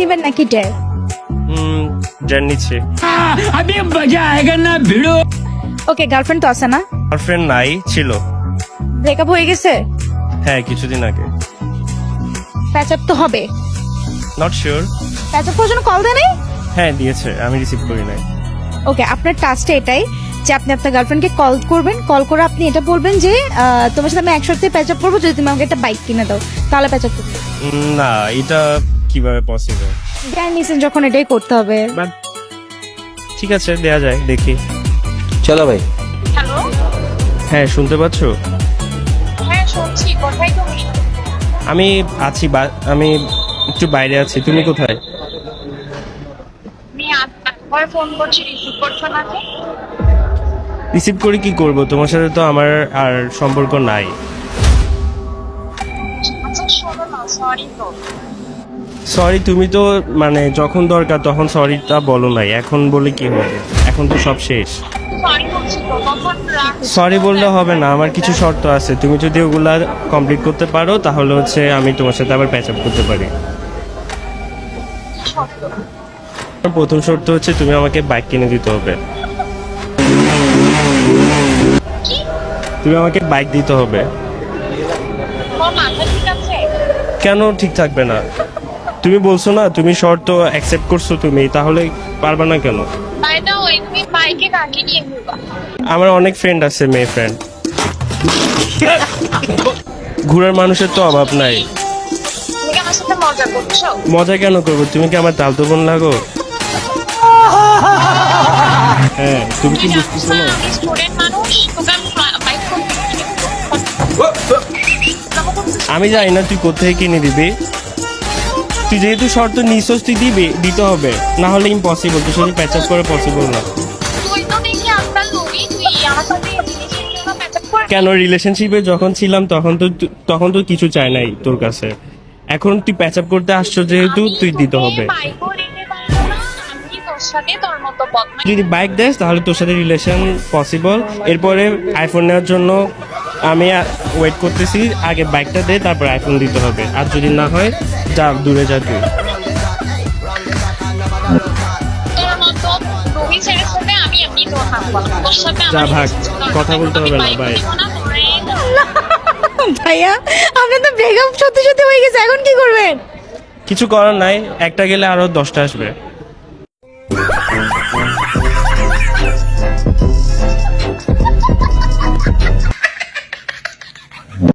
নেবেন নাকি dare? Dare নিচ্ছি। ওকে, গার্লফ্রেন্ড তো আছে না? গার্লফ্রেন্ড নাই, ছিল। ব্রেকআপ হয়ে গেছে? হ্যাঁ, কিছুদিন আগে। প্যাচ আপ তো হবে। Not sure. প্যাচ আপ করার জন্য কল দেয় নাই? হ্যাঁ দিয়েছে, আমি রিসিভ করি নাই। ওকে, আপনার টাস্কটা এটাই যে আপনি আপনার গার্লফ্রেন্ডকে কল করবেন, কল করে আপনি এটা বলবেন যে তোমার সাথে আমি একসাথে প্যাচ আপ করবো যদি তুমি আমাকে একটা বাইক কিনে দাও, তাহলে প্যাচ আপ করবো। না, এটা কিভাবে পসিবল? জ্ঞান নিছেন যখন এটাই করতে হবে। বাট ঠিক আছে, দেয়া যায়, দেখি। চলো ভাই। হ্যালো, হ্যাঁ, শুনতে পাচ্ছ? হ্যাঁ শুনছি। কোথায় তুমি? আমি আছি, আমি একটু বাইরে আছি। তুমি কোথায়? আমি একবার ফোন করছি, রিসিভ করছো না যে? রিসিভ করে কি করব? তোমার সাথে তো আমার আর সম্পর্ক নাই। আচ্ছা শোনো না, সরি তো। সরি, তুমি তো মানে যখন দরকার তখন সরিটা বলো নাই, এখন বলে কি হবে? এখন তো সব শেষ। সরি বলছি তো, তখন রাগ। সরি বললে হবে না, আমার কিছু শর্ত আছে। তুমি যদি ওগুলা কমপ্লিট করতে পারো তাহলে হচ্ছে আমি তোমার সাথে আবার প্যাচ আপ করতে পারি। শর্ত? প্রথম শর্ত হচ্ছে তুমি আমাকে বাইক কিনে দিতে হবে। কি? তুমি আমাকে বাইক দিতে হবে। তোমার মাথা ঠিক আছে? কেন ঠিক থাকবে না? তুমি বলছো না তুমি শর্ত অ্যাকসেপ্ট করছো, তুমি তাহলে পারবা না কেন? বাই দা ওয়ে, তুমি বাইকে কাকে নিয়ে ঘুরবা? আমার অনেক ফ্রেন্ড আছে, মেয়ে ফ্রেন্ড। ঘুরার মানুষের তো অভাব নাই। তুমি কি আমার সাথে মজা করছো? মজা কেন করবো? তুমি কি আমার তালতো বোন লাগো? হ্যাঁ, তুমি কি বুঝতেছো না? আমি স্টুডেন্ট মানুষ, তোকে আমি বাইক করতে আমি জানি না তুই কোথায় কিনে দিবি। তুই যেহেতু শর্ত নিছস, তুই দিবি, দিতে হবে, না হলে ইম্পসিবল। তুই সাথে প্যাচ আপ করে পসিবল না। তুই তো দেখি আপনার লোভী, তুই আমার সাথে রিলেশনশিপে প্যাচ আপ করে। কেন? রিলেশনশিপে যখন ছিলাম তখন তো কিছু চাই নাই তোর কাছে। এখন তুই প্যাচ আপ করতে আসছো যেহেতু তুই দিতে হবে। বাইকও দিতে পারবো না, আমি তোর সাথে তোর মতো বদমাইশ। যদি বাইক দেস তাহলে তোর সাথে রিলেশন পসিবল। এরপরে আইফোন নেওয়ার জন্য আমি ওয়েট করতেছি। আগে বাইকটা দে, তারপর আইফোন দিতে হবে। আর যদি না হয়, যা, দূরে যা তুই। তোর মতো লোভী ছেলের সাথে আমি এমনি তো থাকবো না। তোর সাথে যা আমার ভাগ, relationship দরকার কথা নেই। বলতে আমি হবে না, বাইকও বাই। দিব না, তোরে ভাইয়া, আপনার তো ব্রেকআপ সত্যি সত্যি হয়ে গেছে, এখন কি করবেন? কিছু করার নাই, একটা গেলে আরো 10টা আসবে।